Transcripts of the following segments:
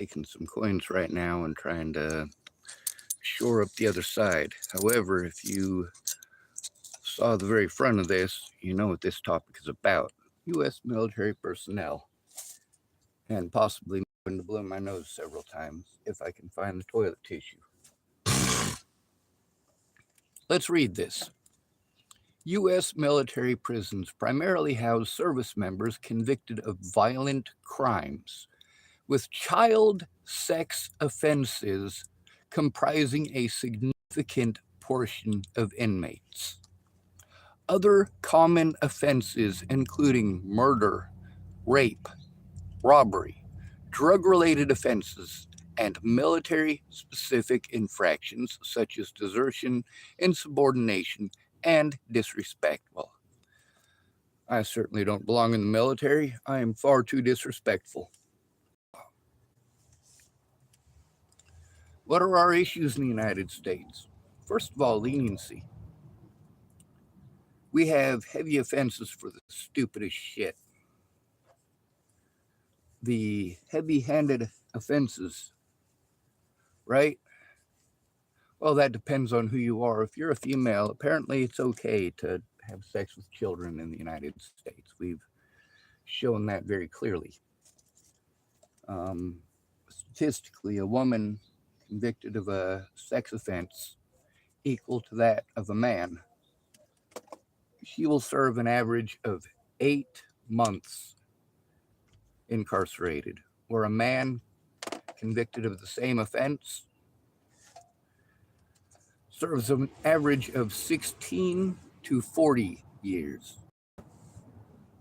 taking some coins right now and trying to shore up the other side. However, if you saw the very front of this, you know what this topic is about. U.S. military personnel. And possibly going to blow my nose several times if I can find the toilet tissue. Let's read this. U.S. military prisons primarily house service members convicted of violent crimes, with child sex offenses comprising a significant portion of inmates. Other common offenses including murder, rape, robbery, drug-related offenses, and military-specific infractions such as desertion, insubordination, and disrespect. Well, I certainly don't belong in the military. I am far too disrespectful. What are our issues in the United States? First of all, leniency. We have heavy offenses for the stupidest shit. The heavy-handed offenses, right? Well, that depends on who you are. If you're a female, apparently it's okay to have sex with children in the United States. We've shown that very clearly. Statistically, a woman convicted of a sex offense equal to that of a man, she will serve an average of 8 months incarcerated, where a man convicted of the same offense serves an average of 16 to 40 years.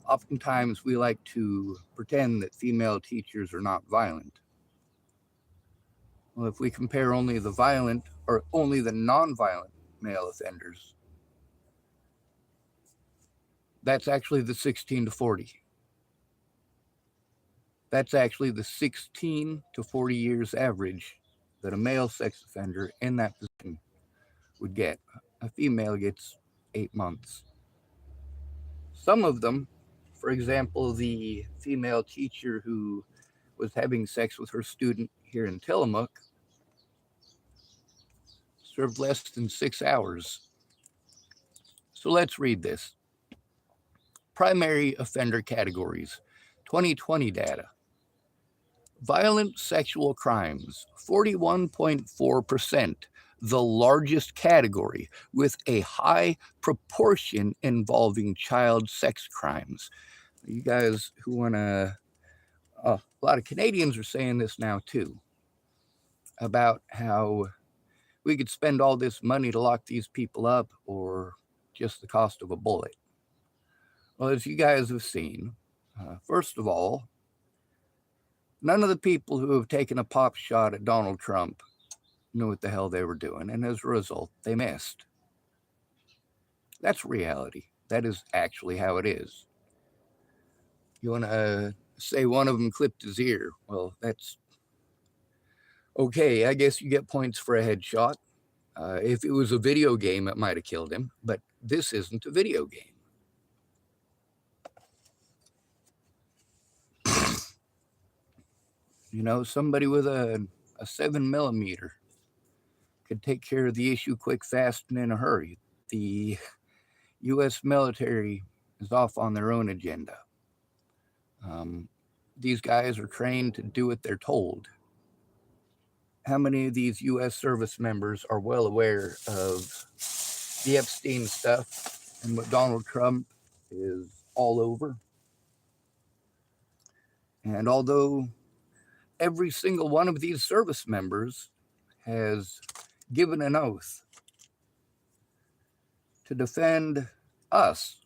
Oftentimes, we like to pretend that female teachers are not violent. Well, if we compare only the violent or only the non-violent male offenders, that's actually the 16 to 40. That's actually the 16 to 40 years average that a male sex offender in that position would get. A female gets 8 months. Some of them, for example, the female teacher who was having sex with her student here in Tillamook, served less than 6 hours. So let's read this. Primary offender categories, 2020 data. Violent sexual crimes, 41.4%, the largest category, with a high proportion involving child sex crimes. You guys who want to, a lot of Canadians are saying this now too, about how we could spend all this money to lock these people up or just the cost of a bullet. Well, as you guys have seen, first of all, none of the people who have taken a pop shot at Donald Trump knew what the hell they were doing, and as a result, they missed. That's reality. That is actually how it is. You want to say one of them clipped his ear. Well, that's okay. I guess you get points for a headshot. If it was a video game, it might have killed him, but this isn't a video game. You know, somebody with a 7mm could take care of the issue quick, fast, and in a hurry. The U.S. military is off on their own agenda. These guys are trained to do what they're told. How many of these U.S. service members are well aware of the Epstein stuff and what Donald Trump is all over? And although every single one of these service members has given an oath to defend us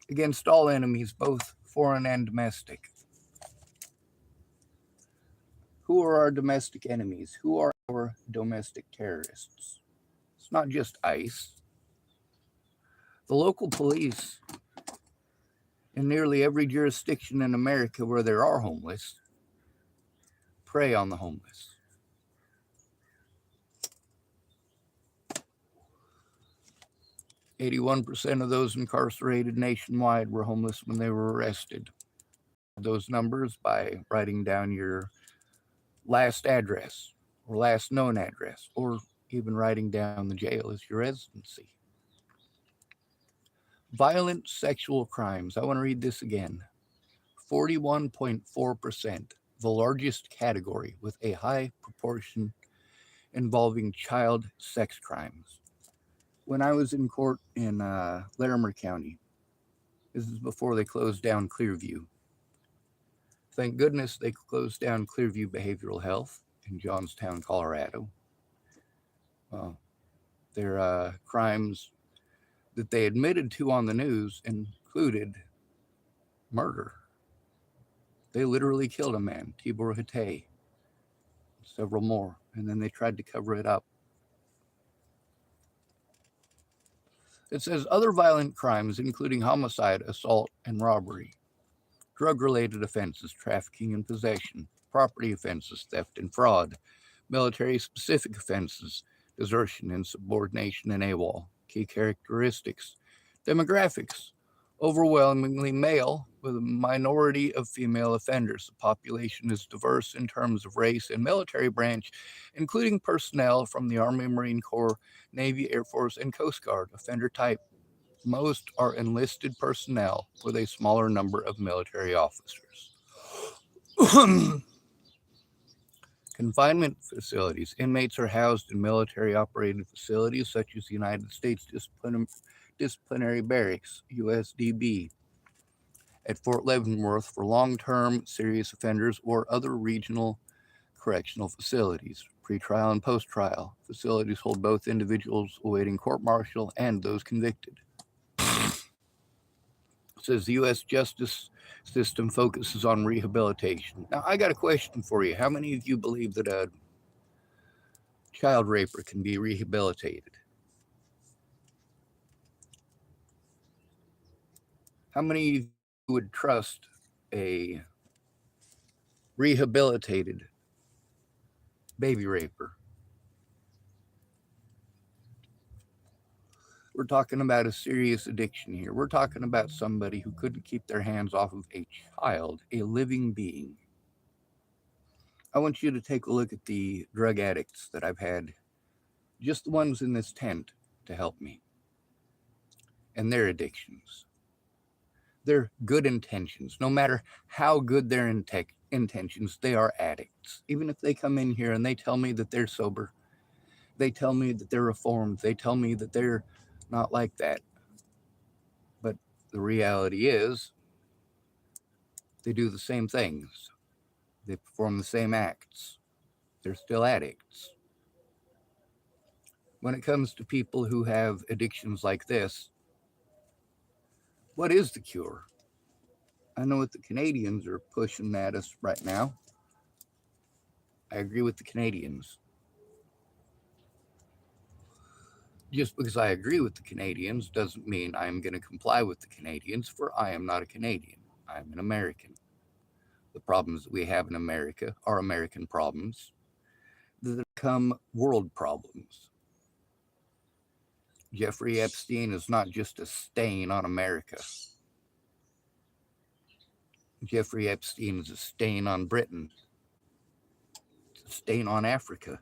against all enemies, both foreign and domestic. Who are our domestic enemies? Who are our domestic terrorists? It's not just ICE. The local police in nearly every jurisdiction in America where there are homeless prey on the homeless. %81 of those incarcerated nationwide were homeless when they were arrested. those numbers by writing down your last address or last known address, or even writing down the jail as your residency. Violent sexual crimes. I want to read this again. 41.4%, the largest category with a high proportion involving child sex crimes. When I was in court in Larimer County, this is before they closed down Clearview. Thank goodness they closed down Clearview Behavioral Health in Johnstown, Colorado. Uh, their crimes that they admitted to on the news included murder. They literally killed a man, Tibor Hatay, several more, and then they tried to cover it up. It says other violent crimes, including homicide, assault, and robbery, drug related offenses, trafficking and possession, property offenses, theft and fraud, military specific offenses, desertion, insubordination, and AWOL. Key characteristics: demographics, overwhelmingly male, with a minority of female offenders. The population is diverse in terms of race and military branch, including personnel from the Army, Marine Corps, Navy, Air Force, and Coast Guard. Offender type: most are enlisted personnel, with a smaller number of military officers. Confinement facilities. Inmates are housed in military operated facilities such as the United States Disciplinary Barracks, USDB, at Fort Leavenworth for long-term serious offenders, or other regional correctional facilities. Pre-trial and post-trial facilities hold both individuals awaiting court-martial and those convicted. It says the U.S. justice system focuses on rehabilitation. Now, I got a question for you. How many of you believe that a child raper can be rehabilitated? How many of you would trust a rehabilitated baby raper? We're talking about a serious addiction here. We're talking about somebody who couldn't keep their hands off of a child, a living being. I want you to take a look at the drug addicts that I've had, just the ones in this tent, to help me, and their addictions. Their good intentions, no matter how good their intentions, they are addicts. Even if they come in here and they tell me that they're sober, they tell me that they're reformed, they tell me that they're not like that. But the reality is, they do the same things, they perform the same acts, they're still addicts. When it comes to people who have addictions like this, what is the cure? I know what the Canadians are pushing at us right now. I agree with the Canadians. Just because I agree with the Canadians doesn't mean I am going to comply with the Canadians, for I am not a Canadian. I'm an American. The problems that we have in America are American problems that become world problems. Jeffrey Epstein is not just a stain on America. Jeffrey Epstein is a stain on Britain. It's a stain on Africa.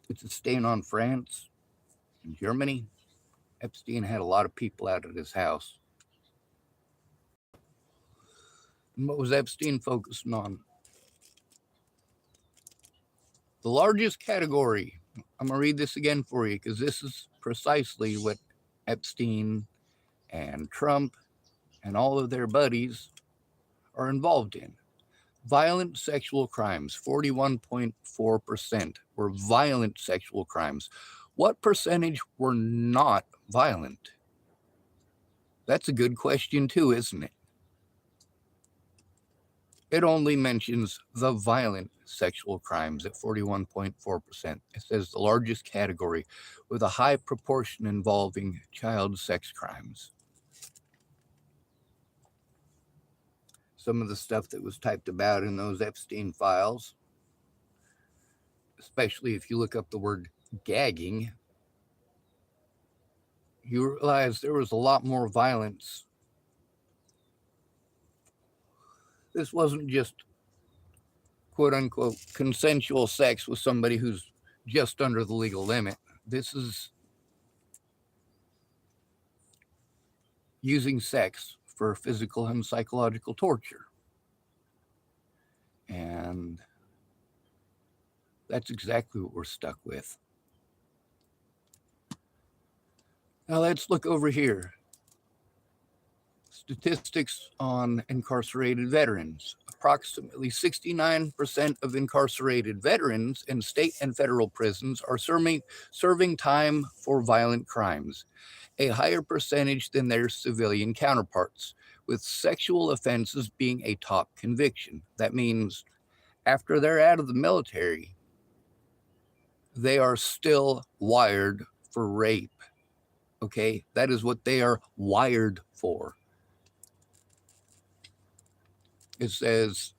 It's a stain on France and Germany. Epstein had a lot of people out at his house. And what was Epstein focusing on? The largest category. I'm going to read this again for you because this is precisely what Epstein and Trump and all of their buddies are involved in. Violent sexual crimes, 41.4% were violent sexual crimes. What percentage were not violent? That's a good question too, isn't it? It only mentions the violent sexual crimes at 41.4%. It says the largest category with a high proportion involving child sex crimes. Some of the stuff that was typed about in those Epstein files, especially if you look up the word gagging, you realize there was a lot more violence This wasn't just quote unquote consensual sex with somebody who's just under the legal limit. This is using sex for physical and psychological torture. And that's exactly what we're stuck with. Now let's look over here. Statistics on incarcerated veterans. Approximately 69% of incarcerated veterans in state and federal prisons are serving time for violent crimes, a higher percentage than their civilian counterparts, with sexual offenses being a top conviction. That means after they're out of the military, they are still wired for rape. Okay, that is what they are wired for. It says,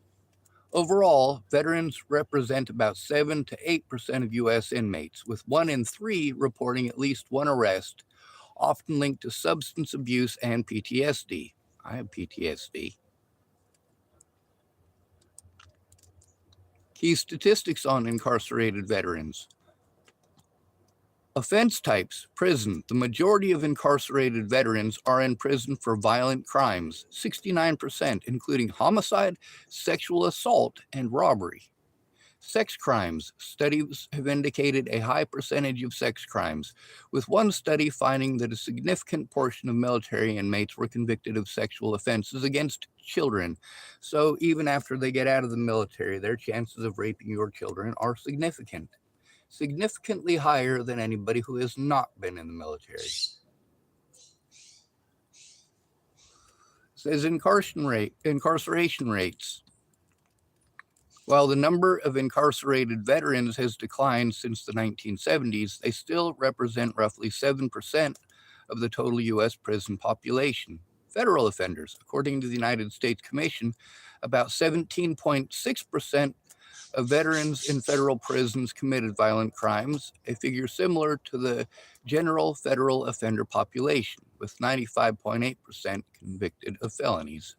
overall, veterans represent about 7 to 8% of U.S. inmates, with 1 in 3 reporting at least one arrest, often linked to substance abuse and PTSD. I have PTSD. Key statistics on incarcerated veterans. Offense types, prison. The majority of incarcerated veterans are in prison for violent crimes, 69%, including homicide, sexual assault, and robbery. Sex crimes. Studies have indicated a high percentage of sex crimes, with one study finding that a significant portion of military inmates were convicted of sexual offenses against children. So even after they get out of the military, their chances of raping your children are significant. Significantly higher than anybody who has not been in the military. It says incarceration rates. While the number of incarcerated veterans has declined since the 1970s, they still represent roughly 7% of the total U.S. prison population. Federal offenders, according to the United States Commission, about 17.6% of veterans in federal prisons committed violent crimes, a figure similar to the general federal offender population, with 95.8% convicted of felonies.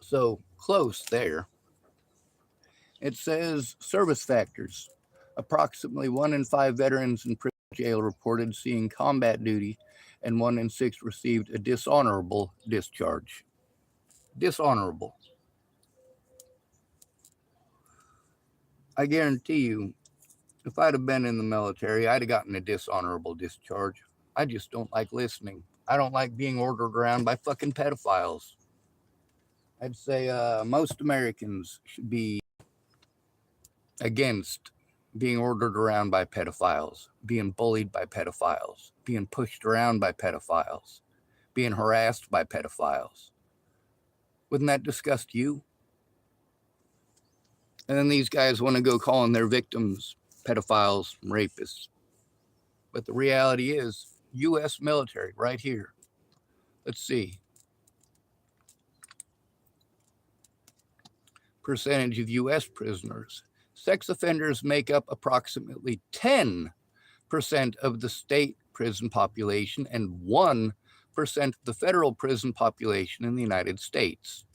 So close there. It says service factors. Approximately 1 in 5 veterans in prison jail reported seeing combat duty, and 1 in 6 received a dishonorable discharge. Dishonorable. I guarantee you, if I'd have been in the military, I'd have gotten a dishonorable discharge. I just don't like listening. I don't like being ordered around by fucking pedophiles. I'd say most Americans should be against being ordered around by pedophiles, being bullied by pedophiles, being pushed around by pedophiles, being harassed by pedophiles. Wouldn't that disgust you? And then these guys want to go calling their victims pedophiles and rapists. But the reality is, U.S. military right here. Let's see. Percentage of U.S. prisoners. Sex offenders make up approximately 10% of the state prison population and 1% of the federal prison population in the United States.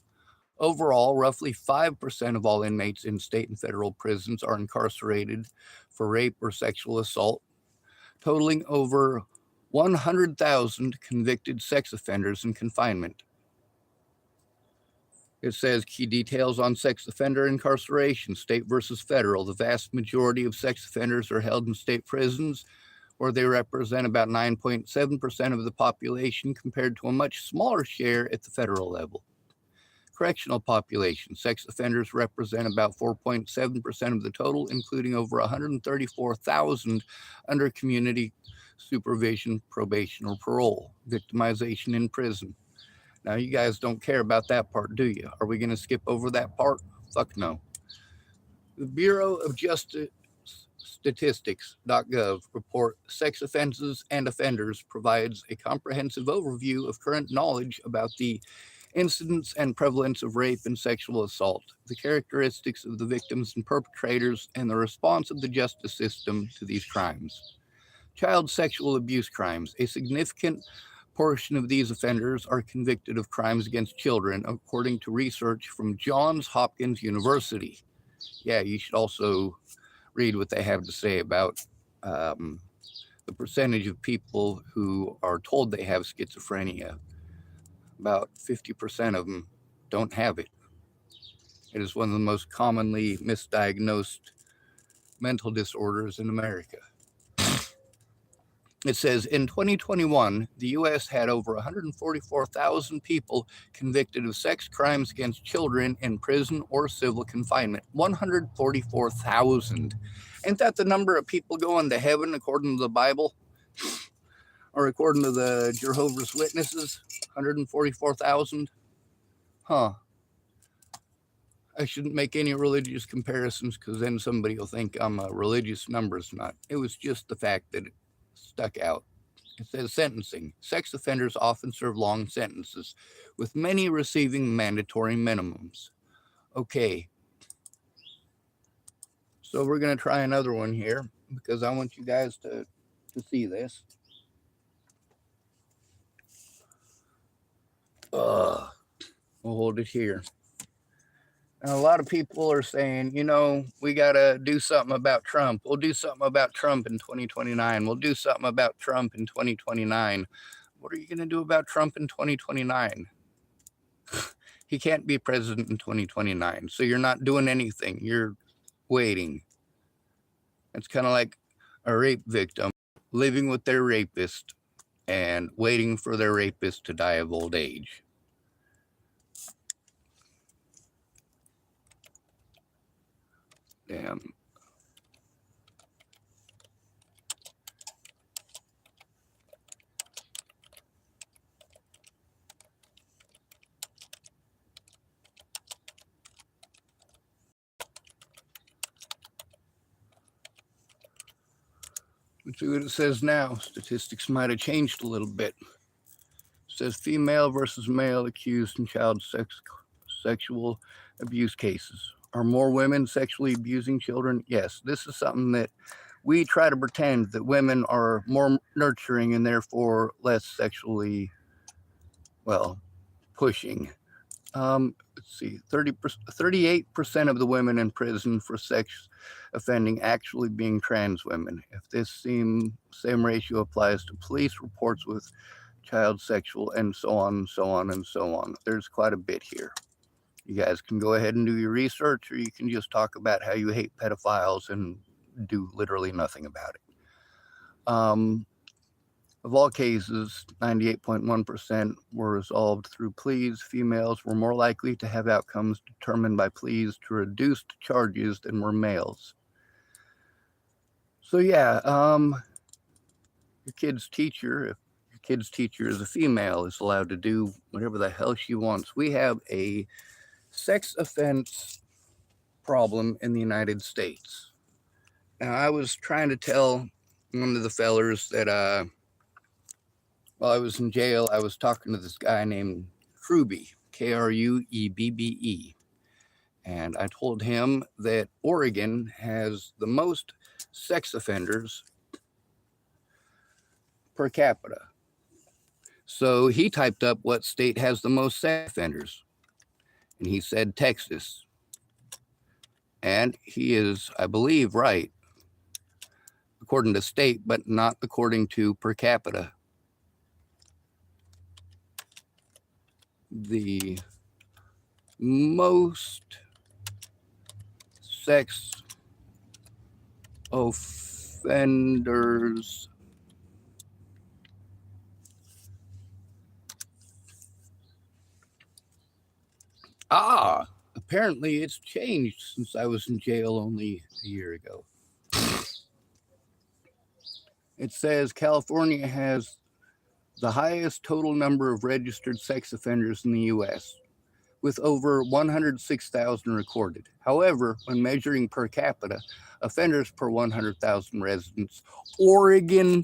Overall, roughly 5% of all inmates in state and federal prisons are incarcerated for rape or sexual assault, totaling over 100,000 convicted sex offenders in confinement. It says key details on sex offender incarceration, state versus federal. The vast majority of sex offenders are held in state prisons, where they represent about 9.7% of the population, compared to a much smaller share at the federal level. Correctional population. Sex offenders represent about 4.7% of the total, including over 134,000 under community supervision, probation, or parole. Victimization in prison. Now, you guys don't care about that part, do you? Are we going to skip over that part? Fuck no. The Bureau of Justice Statistics.gov report Sex Offenses and Offenders provides a comprehensive overview of current knowledge about the incidence and prevalence of rape and sexual assault, the characteristics of the victims and perpetrators, and the response of the justice system to these crimes. Child sexual abuse crimes. A significant proportion of these offenders are convicted of crimes against children, according to research from Johns Hopkins University. Yeah, you should also read what they have to say about the percentage of people who are told they have schizophrenia. About 50% of them don't have it. It is one of the most commonly misdiagnosed mental disorders in America. It says in 2021, the U.S. had over 144,000 people convicted of sex crimes against children in prison or civil confinement. 144,000. Ain't that the number of people going to heaven according to the Bible? Or according to the Jehovah's Witnesses? 144,000? Huh. I shouldn't make any religious comparisons because then somebody will think I'm a religious numbers nut. It was just the fact that it stuck out. It says sentencing. Sex offenders often serve long sentences, with many receiving mandatory minimums. Okay. So we're going to try another one here because I want you guys to see this. We'll hold it here. And a lot of people are saying, you know, we got to do something about Trump. We'll do something about Trump in 2029. We'll do something about Trump in 2029. What are you going to do about Trump in 2029? He can't be president in 2029. So you're not doing anything. You're waiting. It's kind of like a rape victim living with their rapist and waiting for their rapist to die of old age. Damn. Let's see what it says now. Statistics might have changed a little bit. It says female versus male accused in child sexual abuse cases. Are more women sexually abusing children? Yes. This is something that we try to pretend that women are more nurturing and therefore less sexually, pushing. Let's see, 38% of the women in prison for sex offending actually being trans women. If this same ratio applies to police reports with child sexual and so on and so on and so on. There's quite a bit here. You guys can go ahead and do your research, or you can just talk about how you hate pedophiles and do literally nothing about it. Of all cases, 98.1% were resolved through pleas. Females were more likely to have outcomes determined by pleas to reduced charges than were males. So yeah, your kid's teacher, if your kid's teacher is a female, is allowed to do whatever the hell she wants. We have a sex offense problem in the United States. Now, I was trying to tell one of the fellers that while I was in jail, I was talking to this guy named Kruebe, Kruebbe. And I told him that Oregon has the most sex offenders per capita. So he typed up what state has the most sex offenders. And he said Texas. And he is, I believe, right, according to state, but not according to per capita. The most sex offenders apparently it's changed since I was in jail only a year ago. It says California has the highest total number of registered sex offenders in the U.S., with over 106,000 recorded. However, when measuring per capita, offenders per 100,000 residents, Oregon,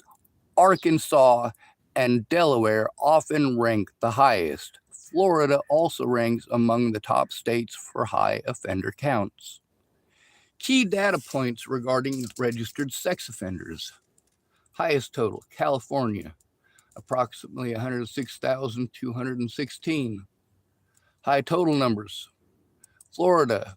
Arkansas, and Delaware often rank the highest. Florida also ranks among the top states for high offender counts. Key data points regarding registered sex offenders. Highest total, California, approximately 106,216. High total numbers: Florida,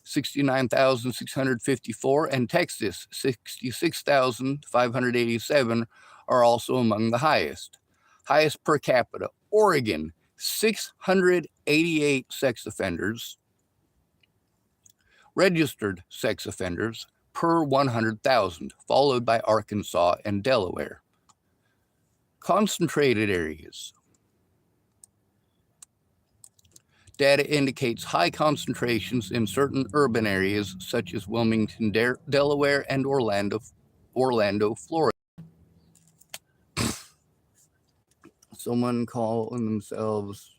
69,654, and Texas, 66,587, are also among the highest. Highest per capita: Oregon, 688 sex offenders, registered sex offenders per 100,000, followed by Arkansas and Delaware. Concentrated areas: data indicates high concentrations in certain urban areas such as Wilmington, Delaware, and Orlando, Florida. Someone calling themselves,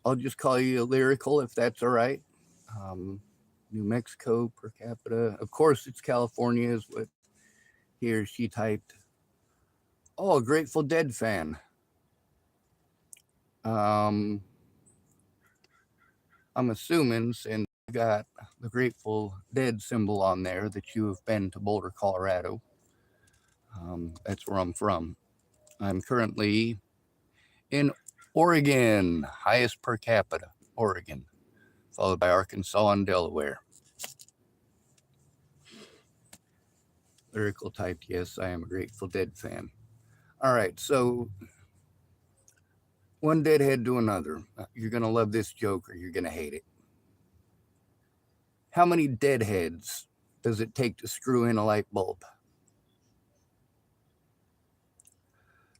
I'll just call you Lyrical if that's all right. New Mexico per capita. Of course, it's California, is what he or she typed. Oh, a Grateful Dead fan. I'm assuming, since you got the Grateful Dead symbol on there, that you have been to Boulder, Colorado. That's where I'm from. I'm currently in Oregon, highest per capita, Oregon, followed by Arkansas and Delaware. Lyrical typed, yes, I am a Grateful Dead fan. All right, so one deadhead to another. You're going to love this joke or you're going to hate it. How many deadheads does it take to screw in a light bulb?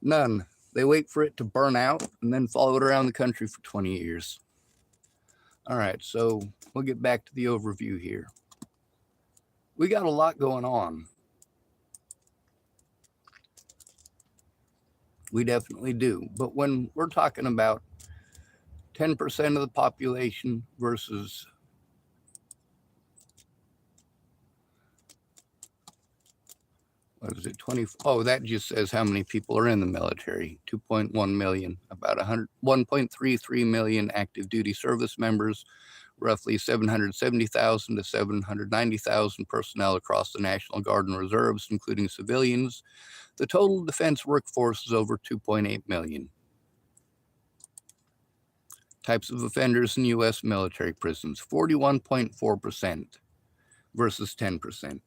None. They wait for it to burn out and then follow it around the country for 20 years. All right, so we'll get back to the overview here. We got a lot going on. We definitely do. But when we're talking about 10% of the population versus what is it, 20? Oh, that just says how many people are in the military. 2.1 million, about 1.33 million active duty service members, roughly 770,000 to 790,000 personnel across the National Guard and Reserves, including civilians. The total defense workforce is over 2.8 million. Types of offenders in U.S. military prisons: 41.4% versus 10%.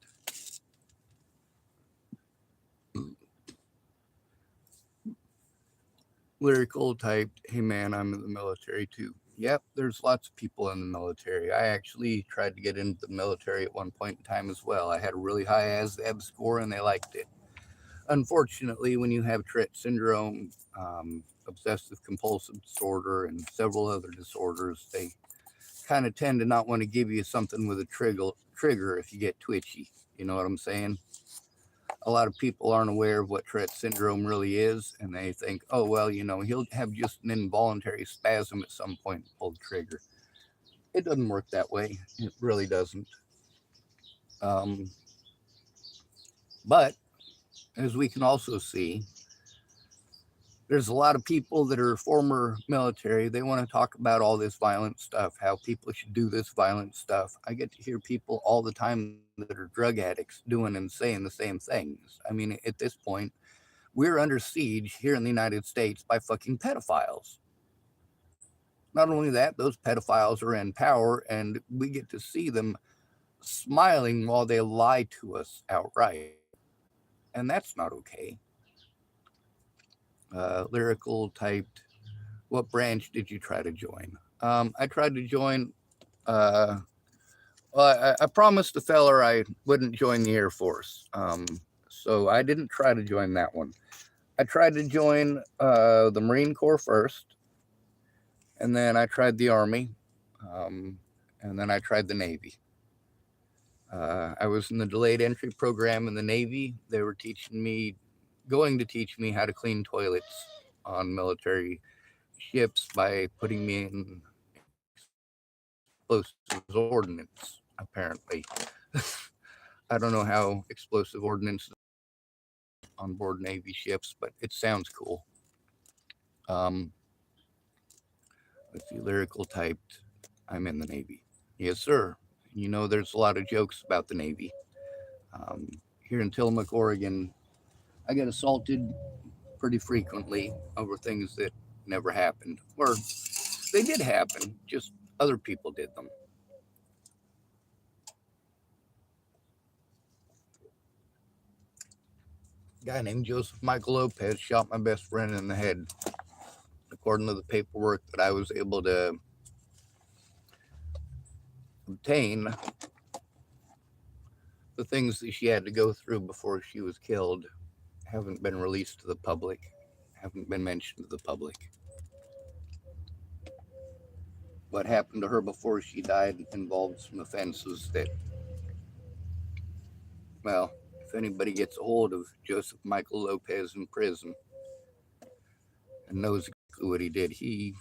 Lyrical typed, hey man, I'm in the military too. Yep, there's lots of people in the military. I actually tried to get into the military at one point in time as well. I had a really high ASVAB score and they liked it. Unfortunately, when you have Tourette syndrome, obsessive compulsive disorder, and several other disorders, they kind of tend to not want to give you something with a trigger if you get twitchy. You know what I'm saying? A lot of people aren't aware of what Tourette syndrome really is, and they think, oh, well, he'll have just an involuntary spasm at some point and pull the trigger. It doesn't work that way. It really doesn't. But as we can also see, there's a lot of people that are former military. They want to talk about all this violent stuff, how people should do this violent stuff. I get to hear people all the time that are drug addicts doing and saying the same things. I mean, at this point, we're under siege here in the United States by fucking pedophiles. Not only that, those pedophiles are in power and we get to see them smiling while they lie to us outright. And that's not okay. Lyrical typed, what branch did you try to join? I tried to join, I promised the feller I wouldn't join the Air Force. So I didn't try to join that one. I tried to join the Marine Corps first, and then I tried the Army, and then I tried the Navy. I was in the delayed entry program in the Navy. They were going to teach me how to clean toilets on military ships by putting me in explosive ordnance, apparently. I don't know how explosive ordnance on board Navy ships, but it sounds cool. Let's see, lyrical typed, I'm in the Navy. Yes, sir. There's a lot of jokes about the Navy. Here in Tillamook, Oregon, I got assaulted pretty frequently over things that never happened. Or they did happen, just other people did them. A guy named Joseph Michael Lopez shot my best friend in the head. According to the paperwork that I was able to obtain, the things that she had to go through before she was killed haven't been released to the public, haven't been mentioned to the public. What happened to her before she died involved some offenses that, well, if anybody gets a hold of Joseph Michael Lopez in prison and knows exactly what he did, he's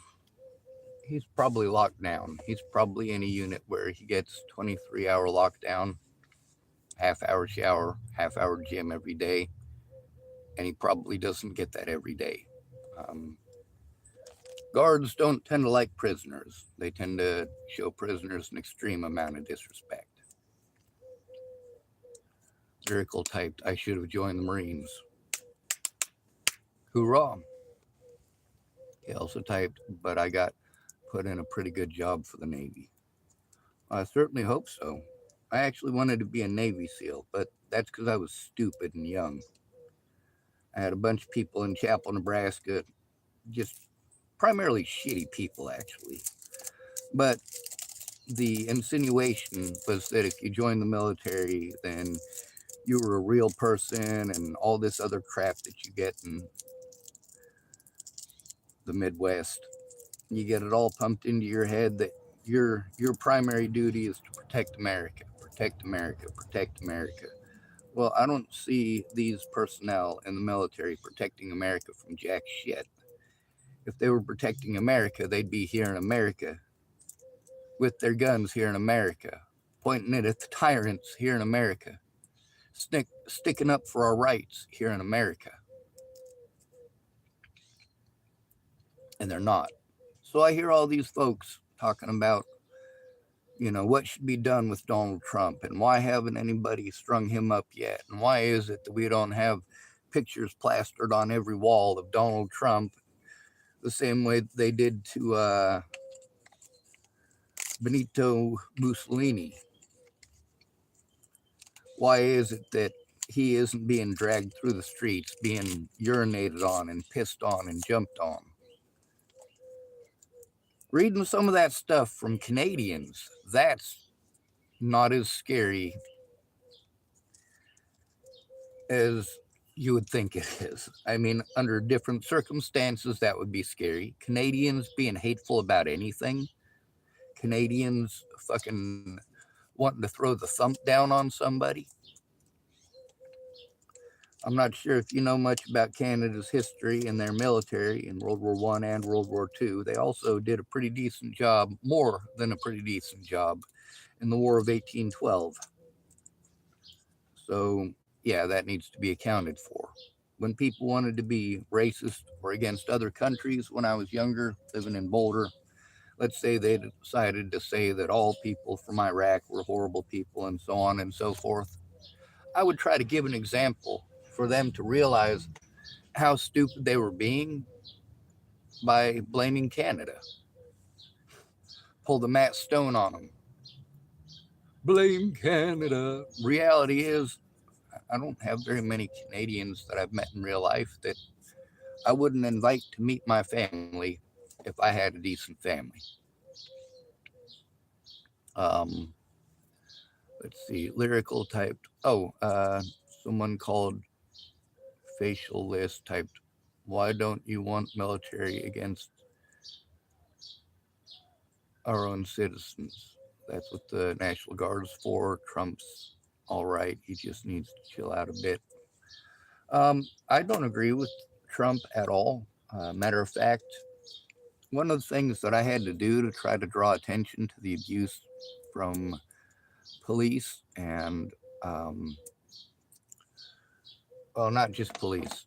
probably locked down. He's probably in a unit where he gets 23-hour lockdown, half-hour shower, half-hour gym every day, and he probably doesn't get that every day. Um, Guards don't tend to like prisoners. They tend to show prisoners an extreme amount of disrespect. Lyrical typed, I should have joined the Marines. Hoorah. He also typed, but I got put in a pretty good job for the Navy. I certainly hope so. I actually wanted to be a Navy SEAL, but that's because I was stupid and young. I had a bunch of people in Chapel, Nebraska, just primarily shitty people, actually. But the insinuation was that if you joined the military, then you were a real person and all this other crap that you get in the Midwest. You get it all pumped into your head that your primary duty is to protect America, protect America, protect America. Well, I don't see these personnel in the military protecting America from jack shit. If they were protecting America, they'd be here in America with their guns here in America, pointing it at the tyrants here in America, sticking up for our rights here in America. And they're not. So I hear all these folks talking about, what should be done with Donald Trump and why haven't anybody strung him up yet? And why is it that we don't have pictures plastered on every wall of Donald Trump the same way they did to Benito Mussolini? Why is it that he isn't being dragged through the streets, being urinated on and pissed on and jumped on? Reading some of that stuff from Canadians, that's not as scary as you would think it is. I mean, under different circumstances, that would be scary. Canadians being hateful about anything, Canadians fucking wanting to throw the thump down on somebody. I'm not sure if you know much about Canada's history and their military in World War I and World War II. They also did a pretty decent job, more than a pretty decent job, in the War of 1812. So, yeah, that needs to be accounted for. When people wanted to be racist or against other countries when I was younger, living in Boulder, let's say they decided to say that all people from Iraq were horrible people and so on and so forth, I would try to give an example for them to realize how stupid they were being by blaming Canada. Pull the Matt Stone on them. Blame Canada. Reality is, I don't have very many Canadians that I've met in real life that I wouldn't invite to meet my family if I had a decent family. Let's see, lyrical typed. Someone called facial list typed, why don't you want military against our own citizens? That's what the National Guard's for. Trump's all right. He just needs to chill out a bit. I don't agree with Trump at all. Matter of fact, one of the things that I had to do to try to draw attention to the abuse from police and, not just police,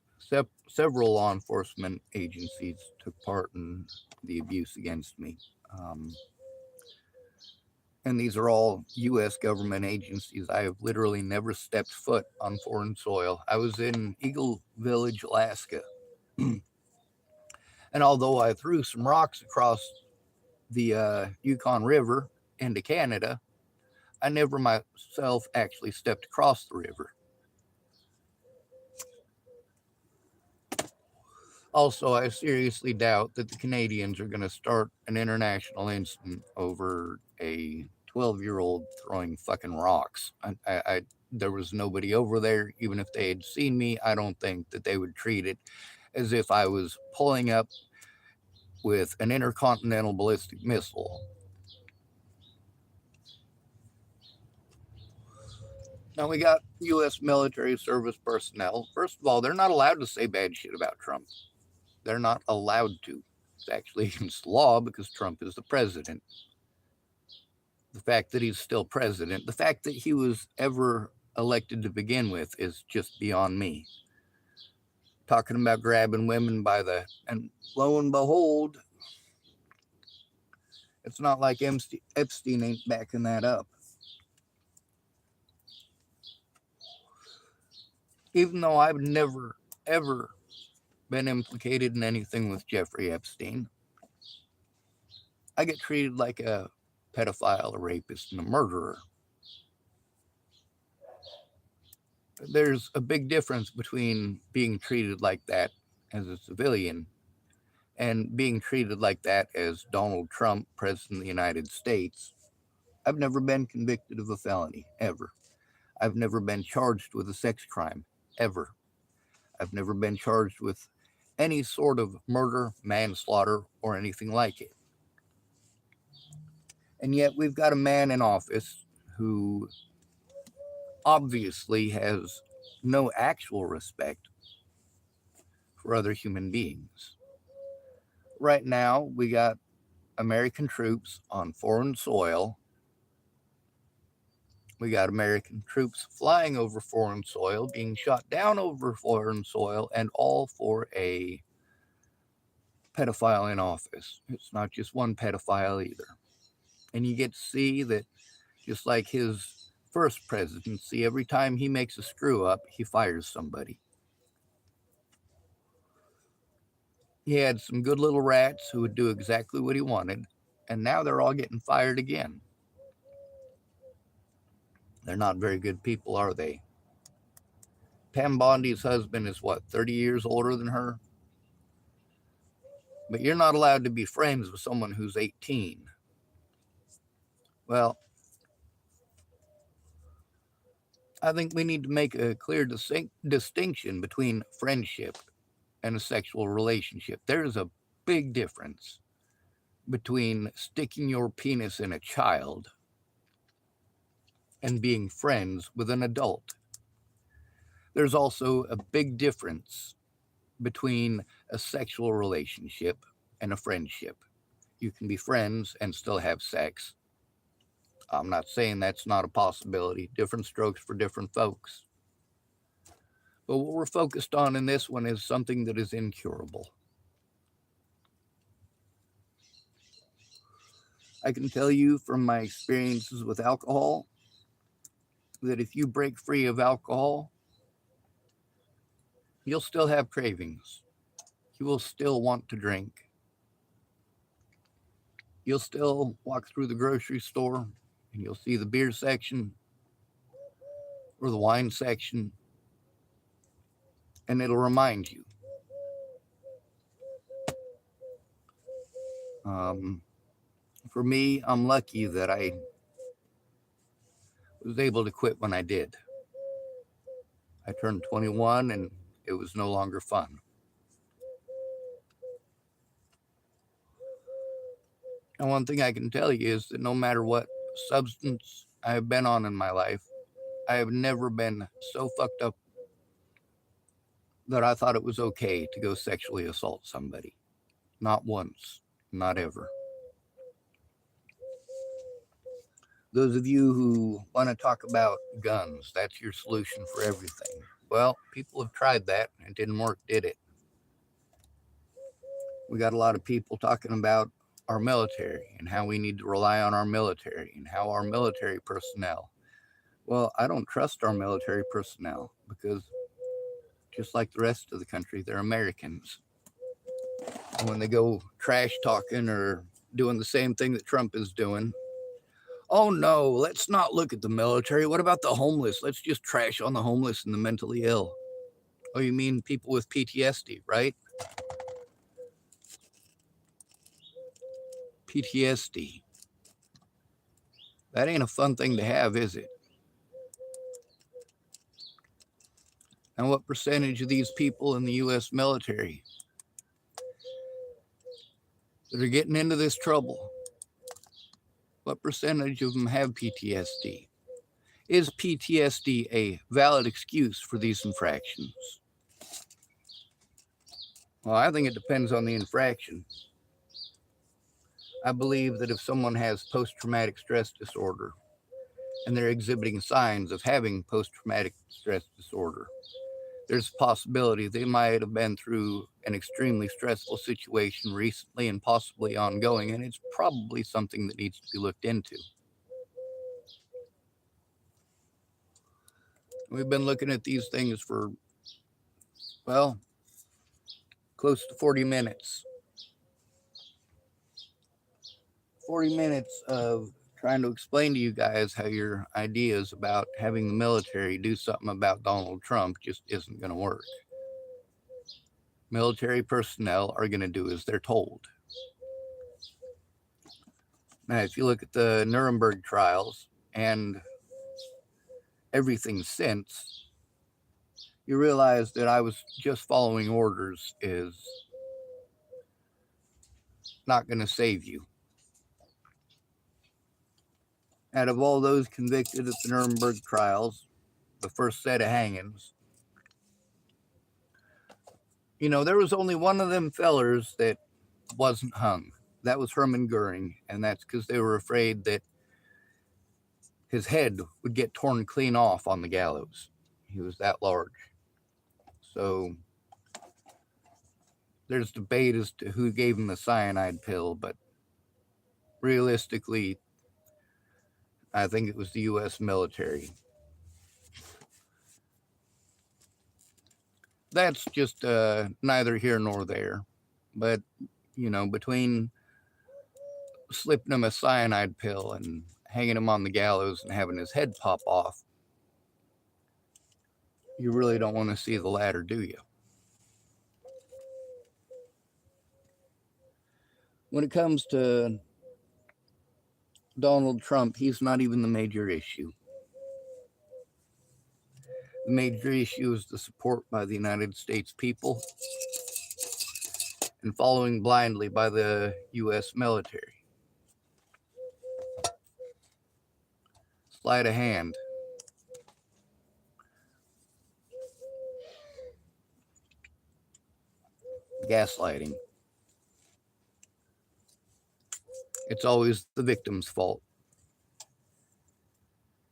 several law enforcement agencies took part in the abuse against me. And these are all U.S. government agencies. I have literally never stepped foot on foreign soil. I was in Eagle Village, Alaska, And although I threw some rocks across the Yukon River into Canada, I never myself actually stepped across the river. Also, I seriously doubt that the Canadians are going to start an international incident over a 12-year-old throwing fucking rocks. There was nobody over there. Even if they had seen me, I don't think that they would treat it as if I was pulling up with an intercontinental ballistic missile. Now, we got U.S. military service personnel. First of all, they're not allowed to say bad shit about Trump. They're not allowed to. It's actually against law because Trump is the president. The fact that he's still president, the fact that he was ever elected to begin with is just beyond me. Talking about grabbing women by the, and lo and behold, it's not like Epstein ain't backing that up. Even though I've never, ever been implicated in anything with Jeffrey Epstein, I get treated like a pedophile, a rapist, and a murderer. There's a big difference between being treated like that as a civilian and being treated like that as Donald Trump, President of the United States. I've never been convicted of a felony, ever. I've never been charged with a sex crime, ever. I've never been charged with any sort of murder, manslaughter, or anything like it. And yet we've got a man in office who obviously has no actual respect for other human beings. Right now, we got American troops on foreign soil. We got American troops flying over foreign soil, being shot down over foreign soil, and all for a pedophile in office. It's not just one pedophile either. And you get to see that just like his first presidency, every time he makes a screw up, he fires somebody. He had some good little rats who would do exactly what he wanted, and now they're all getting fired again. They're not very good people, are they? Pam Bondi's husband is what, 30 years older than her? But you're not allowed to be friends with someone who's 18. Well, I think we need to make a clear distinction between friendship and a sexual relationship. There's a big difference between sticking your penis in a child and being friends with an adult. There's also a big difference between a sexual relationship and a friendship. You can be friends and still have sex. I'm not saying that's not a possibility. Different strokes for different folks. But what we're focused on in this one is something that is incurable. I can tell you from my experiences with alcohol that if you break free of alcohol, you'll still have cravings. You will still want to drink. You'll still walk through the grocery store and you'll see the beer section or the wine section, and it'll remind you. For me, I'm lucky that I was able to quit when I did. I turned 21 and it was no longer fun. And one thing I can tell you is that no matter what substance I have been on in my life, I have never been so fucked up that I thought it was okay to go sexually assault somebody. Not once, not ever. Those of you who want to talk about guns, that's your solution for everything. Well, people have tried that and it didn't work, did it? We got a lot of people talking about our military and how we need to rely on our military and how our military personnel. Well, I don't trust our military personnel because just like the rest of the country, they're Americans. when they go trash talking or doing the same thing that Trump is doing. Oh no, let's not look at the military. What about the homeless? Let's just trash on the homeless and the mentally ill. Oh, you mean people with PTSD, right? PTSD. That ain't a fun thing to have, is it? And what percentage of these people in the U.S. military that are getting into this trouble, what percentage of them have PTSD? Is PTSD a valid excuse for these infractions? Well, I think it depends on the infraction. I believe that if someone has post-traumatic stress disorder and they're exhibiting signs of having post-traumatic stress disorder, there's a possibility they might have been through an extremely stressful situation recently and possibly ongoing, and it's probably something that needs to be looked into. We've been looking at these things for, well, close to 40 minutes. 40 minutes of trying to explain to you guys how your ideas about having the military do something about Donald Trump just isn't going to work. Military personnel are going to do as they're told. Now, if you look at the Nuremberg trials and everything since, you realize that I was just following orders is not going to save you. Out of all those convicted at the Nuremberg trials, the first set of hangings, you know, there was only one of them fellers that wasn't hung. That was Hermann Goering, and that's because they were afraid that his head would get torn clean off on the gallows. He was that large. So there's debate as to who gave him the cyanide pill, but realistically, I think it was the U.S. military. That's just neither here nor there. But, you know, between slipping him a cyanide pill and hanging him on the gallows and having his head pop off, you really don't want to see the latter, do you? When it comes to Donald Trump, he's not even the major issue. The major issue is the support by the United States people and following blindly by the U.S. military. Sleight of hand. Gaslighting. It's always the victim's fault.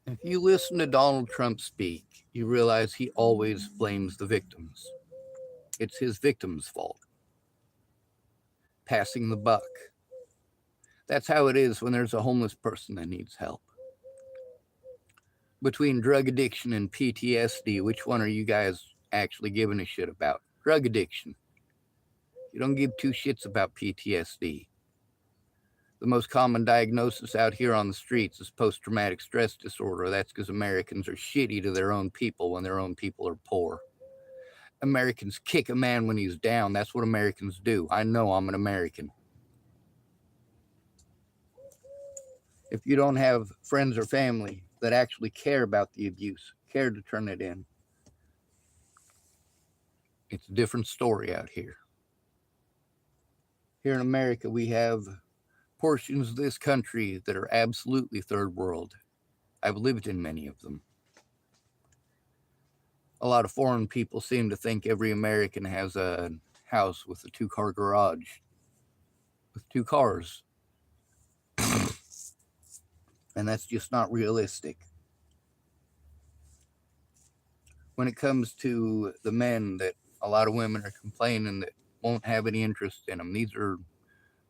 If you listen to Donald Trump speak, you realize he always blames the victims. It's his victim's fault. Passing the buck. That's how it is when there's a homeless person that needs help. Between drug addiction and PTSD, which one are you guys actually giving a shit about? Drug addiction. You don't give two shits about PTSD. The most common diagnosis out here on the streets is post-traumatic stress disorder. That's because Americans are shitty to their own people when their own people are poor. Americans kick a man when he's down. That's what Americans do. I know I'm an American. If you don't have friends or family that actually care about the abuse, care to turn it in, it's a different story out here. Here in America, we have portions of this country that are absolutely third world. I've lived in many of them. A lot of foreign people seem to think every American has a house with a 2-car garage with 2 cars. And that's just not realistic. When it comes to the men that a lot of women are complaining that won't have any interest in them, these are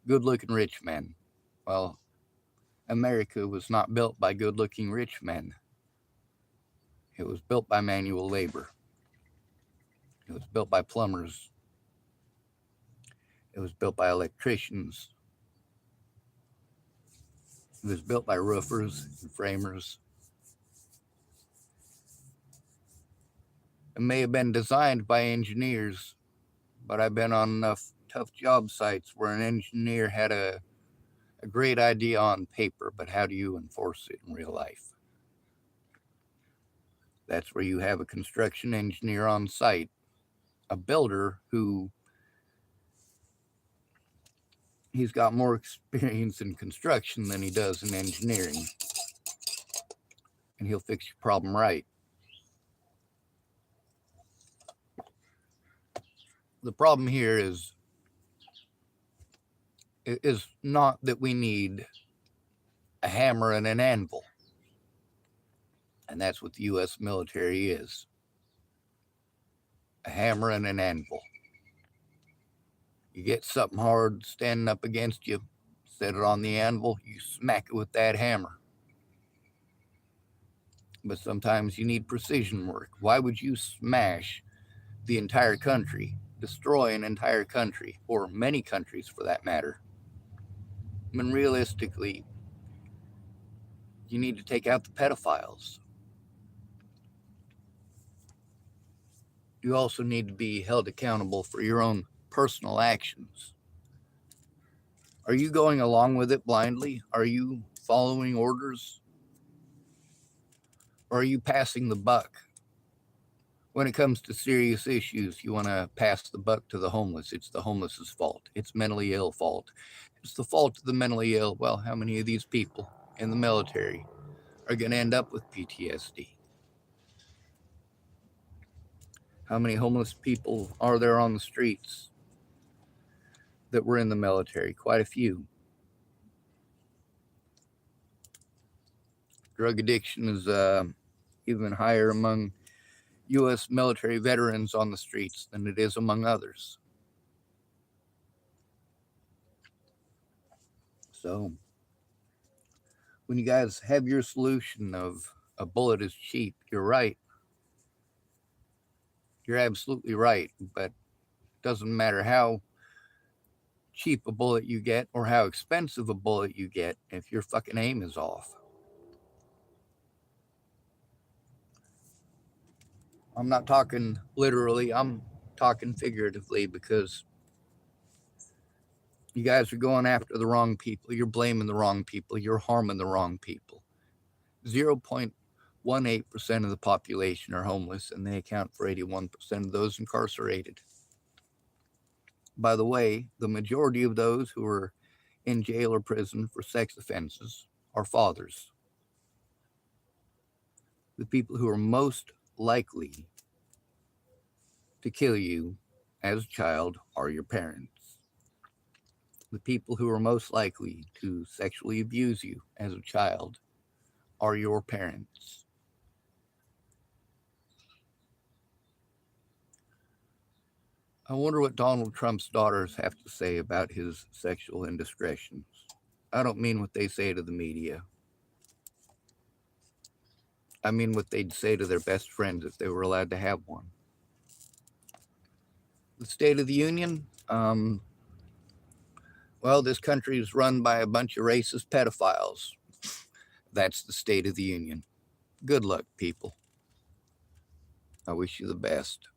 good-looking rich men. Well, America was not built by good-looking rich men. It was built by manual labor. It was built by plumbers It was built by electricians. It was built by roofers and framers. It may have been designed by engineers, but I've been on enough tough job sites where an engineer had a great idea on paper, but how do you enforce it in real life? That's where you have a construction engineer on site, a builder who he's got more experience in construction than he does in engineering, and he'll fix your problem right. The problem here is not that we need a hammer and an anvil, and that's what the U.S. military is: a hammer and an anvil. You get something hard standing up against you, set it on the anvil, you smack it with that hammer. But sometimes you need precision work. Why would you smash the entire country, destroy an entire country, or many countries for that matter? I mean, realistically, you need to take out the pedophiles. You also need to be held accountable for your own personal actions. Are you going along with it blindly? Are you following orders? Or are you passing the buck? When it comes to serious issues, you want to pass the buck to the homeless. It's the homeless's fault. It's mentally ill fault. It's the fault of the mentally ill. Well, how many of these people in the military are going to end up with PTSD? How many homeless people are there on the streets that were in the military? Quite a few. Drug addiction is even higher among U.S. military veterans on the streets than it is among others. So, when you guys have your solution of a bullet is cheap, you're right. You're absolutely right. But it doesn't matter how cheap a bullet you get or how expensive a bullet you get if your fucking aim is off. I'm not talking literally, I'm talking figuratively, because you guys are going after the wrong people. You're blaming the wrong people. You're harming the wrong people. 0.18% of the population are homeless, and they account for 81% of those incarcerated. By the way, the majority of those who are in jail or prison for sex offenses are fathers. The people who are most likely to kill you as a child are your parents. The people who are most likely to sexually abuse you as a child are your parents. I wonder what Donald Trump's daughters have to say about his sexual indiscretions. I don't mean what they say to the media. I mean what they'd say to their best friends if they were allowed to have one. The State of the Union, well, this country is run by a bunch of racist pedophiles. That's the State of the Union. Good luck, people. I wish you the best.